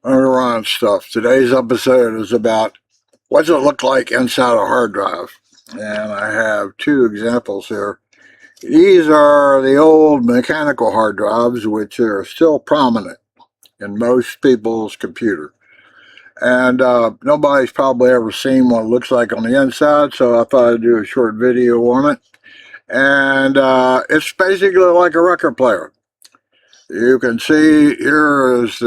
Underground stuff. Today's episode is about what does it look like inside a hard drive. And I have two examples here. These are the old mechanical hard drives, which are still prominent in most people's computer. And nobody's probably ever seen what it looks like on the inside, so I thought I'd do a short video on it. And it's basically like a record player. You can see here is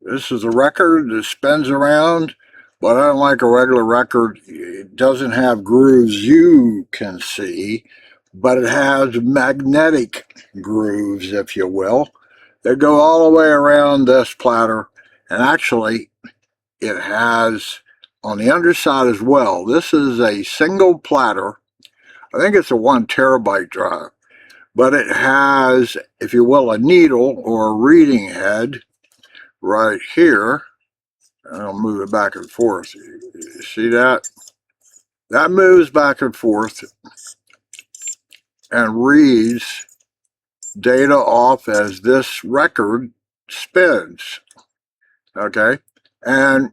this is a record that spins around, but unlike a regular record, it doesn't have grooves you can see, but it has magnetic grooves, if you will, that go all the way around this platter. And actually, it has on the underside as well. This is a single platter. I think it's a 1 terabyte drive, but it has, if you will, a needle or a reading head right here. I'll move it back and forth. You see that? That moves back and forth and reads data off as this record spins. Okay? And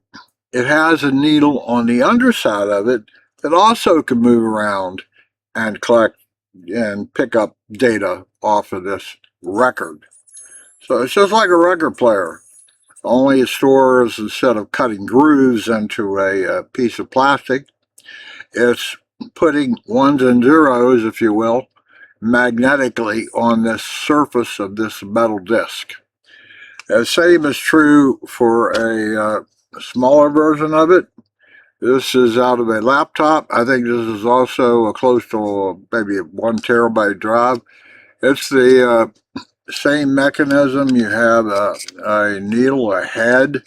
it has a needle on the underside of it that also can move around and collect and pick up data off of this record. So it's just like a record player. Only it stores, instead of cutting grooves into a piece of plastic, it's putting ones and zeros, if you will, magnetically on the surface of this metal disc. The same is true for a smaller version of it. This is out of a laptop. I think this is also a close to maybe a 1 terabyte drive. It's the same mechanism. You have a needle, a head,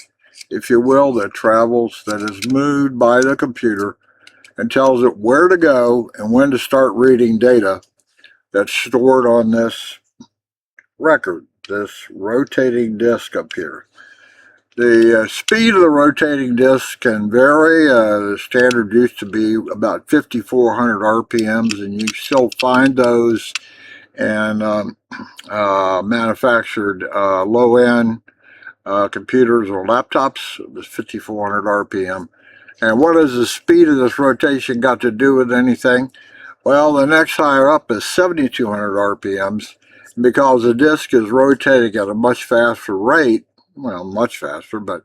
if you will, that travels, that is moved by the computer and tells it where to go and when to start reading data that's stored on this record, this rotating disc up here. The speed of the rotating disc can vary. The standard used to be about 5,400 RPMs, and you still find those in manufactured low-end computers or laptops. It was 5,400 RPM. And what has the speed of this rotation got to do with anything? Well, the next higher up is 7,200 RPMs. Because the disk is rotating at a much faster rate, well, much faster, but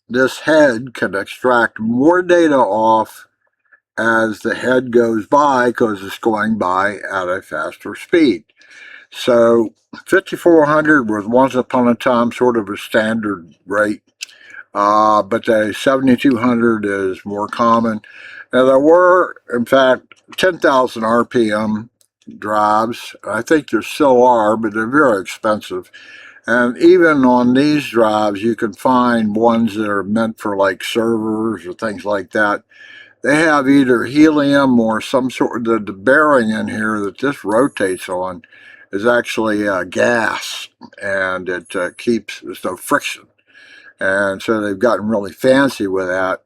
this head can extract more data off as the head goes by because it's going by at a faster speed. So 5,400 was once upon a time sort of a standard rate, but the 7,200 is more common. Now, there were, in fact, 10,000 RPM drives. I think there still are, but they're very expensive. And even on these drives, you can find ones that are meant for like servers or things like that. They have either helium or some sort of the bearing in here that this rotates on is actually gas, and it keeps, there's no friction. And so they've gotten really fancy with that.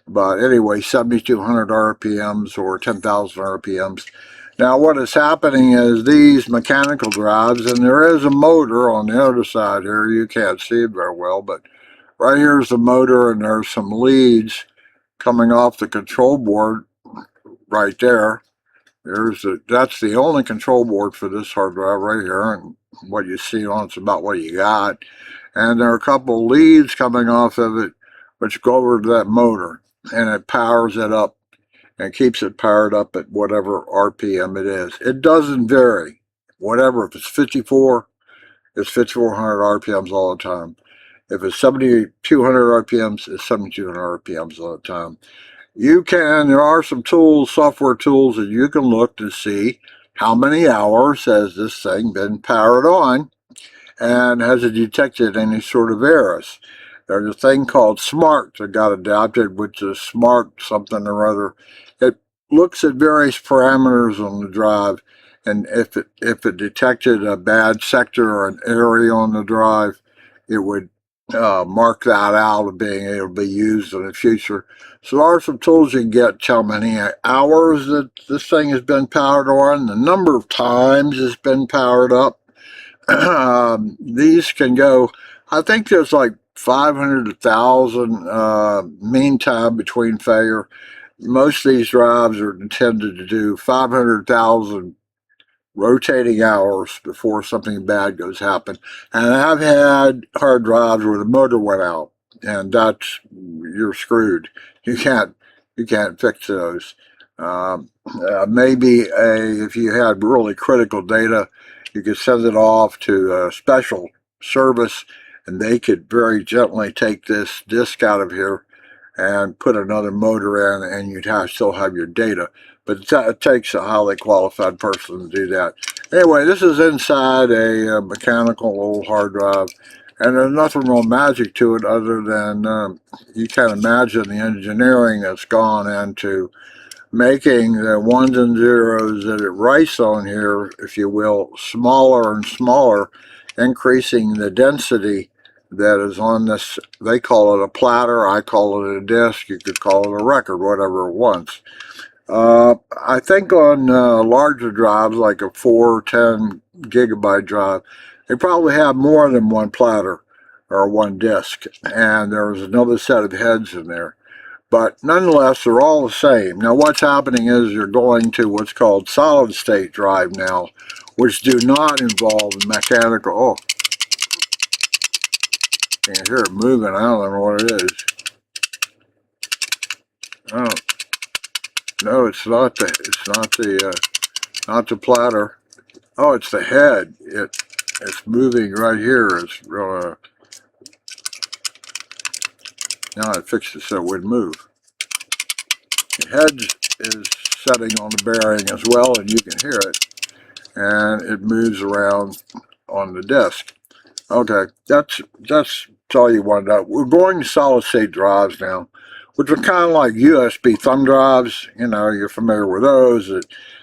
But anyway, 7,200 RPMs or 10,000 RPMs. Now what is happening is these mechanical drives, and there is a motor on the other side here, you can't see it very well, but right here's the motor, and there's some leads coming off the control board right there. That's the only control board for this hard drive right here, and what you see on it's about what you got. And there are a couple leads coming off of it which go over to that motor, and it powers it up and keeps it powered up at whatever RPM it is. It doesn't vary. Whatever, if it's 54, it's 5,400 RPMs all the time. If it's 7,200 RPMs, it's 7,200 RPMs all the time. There are some tools, software tools, that you can look to see how many hours has this thing been powered on, and has it detected any sort of errors. There's a thing called SMART that got adapted, which is SMART something or other. It looks at various parameters on the drive, and if it detected a bad sector or an area on the drive, it would mark that out of being able to be used in the future. So there are some tools you can get, tell many hours that this thing has been powered on, the number of times it's been powered up, These can go, I think there's like 500 to 1,000 mean time between failure. Most of these drives are intended to do 500,000 rotating hours before something bad goes happen. And I've had hard drives where the motor went out, and that's, you're screwed. You can't fix those. Maybe if you had really critical data, you could send it off to a special service, and they could very gently take this disk out of here and put another motor in, and you'd still have your data. But it takes a highly qualified person to do that. Anyway, this is inside a mechanical old hard drive, and there's nothing real magic to it other than you can imagine the engineering that's gone into making the ones and zeros that it writes on here, if you will, smaller and smaller, increasing the density that is on this. They call it a platter, I call it a disk, you could call it a record, whatever it wants. I think on larger drives, like a 4 or 10 gigabyte drive, they probably have more than one platter or one disk, and there's another set of heads in there. But nonetheless, they're all the same. Now, what's happening is you're going to what's called solid state drive now, which do not involve mechanical. Oh, you can hear it moving. I don't know what it is. Oh, no, it's not the. It's not the platter. Oh, it's the head. It's moving right here. It's now I fixed it so it wouldn't move. The head is setting on the bearing as well, and you can hear it, and it moves around on the disk. Okay, that's all you want to know. We're going to solid state drives now, which are kind of like USB thumb drives. You know, you're familiar with those.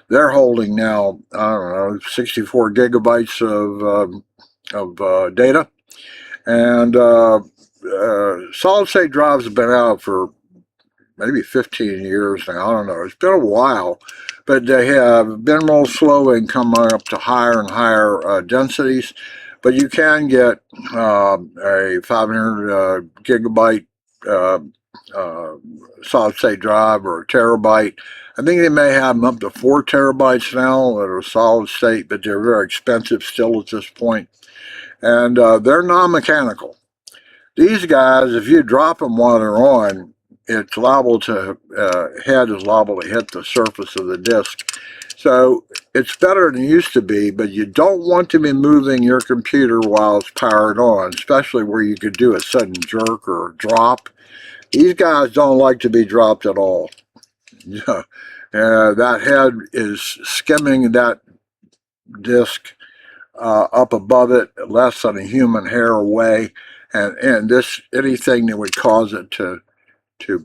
They're holding now, I don't know, 64 gigabytes of data, and solid state drives have been out for maybe 15 years now. I don't know. It's been a while, but they have been real slow in coming up to higher and higher densities. But you can get a 500 gigabyte solid state drive or a terabyte. I think they may have them up to 4 terabytes now that are solid state, but they're very expensive still at this point. And they're non-mechanical. These guys, if you drop them while they're on, it's liable to, head is liable to hit the surface of the disk. So it's better than it used to be, but you don't want to be moving your computer while it's powered on, especially where you could do a sudden jerk or a drop. These guys don't like to be dropped at all. That head is skimming that disk up above it, less than a human hair away, and this, anything that would cause it to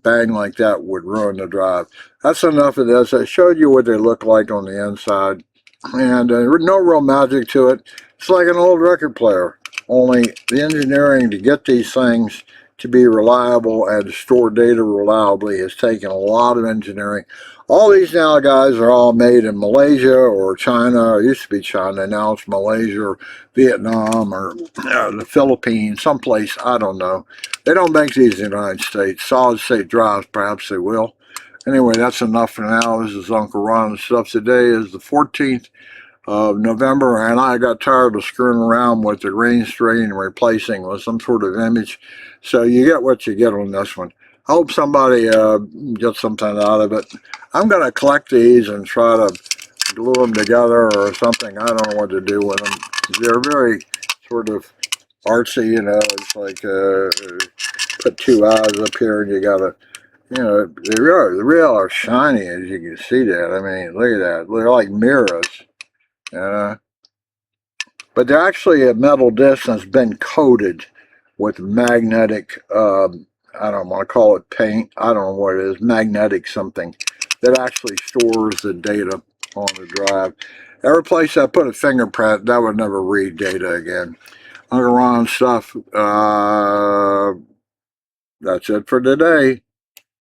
bang like that would ruin the drive. That's enough of this. I showed you what they look like on the inside, and no real magic to it. It's like an old record player, only the engineering to get these things to be reliable and to store data reliably has taken a lot of engineering. All these now, guys, are all made in Malaysia or China. It used to be China, now it's Malaysia or Vietnam or the Philippines, someplace, I don't know. They don't make these in the United States. Solid state drives, perhaps they will. Anyway, that's enough for now. This is Uncle Ron and stuff. Today is the 14th of November, and I got tired of screwing around with the green screen and replacing with some sort of image. So you get what you get on this one. I hope somebody gets something out of it. I'm going to collect these and try to glue them together or something. I don't know what to do with them. They're very sort of artsy, you know. It's like put 2 eyes up here and you got to, you know, they really are shiny, as you can see that. I mean, look at that. They're like mirrors. But they're actually a metal disc that's been coated with magnetic, I don't want to call it paint, I don't know what it is, magnetic something that actually stores the data on the drive. Every place I put a fingerprint, that would never read data again. Uncle Ron stuff. That's it for today.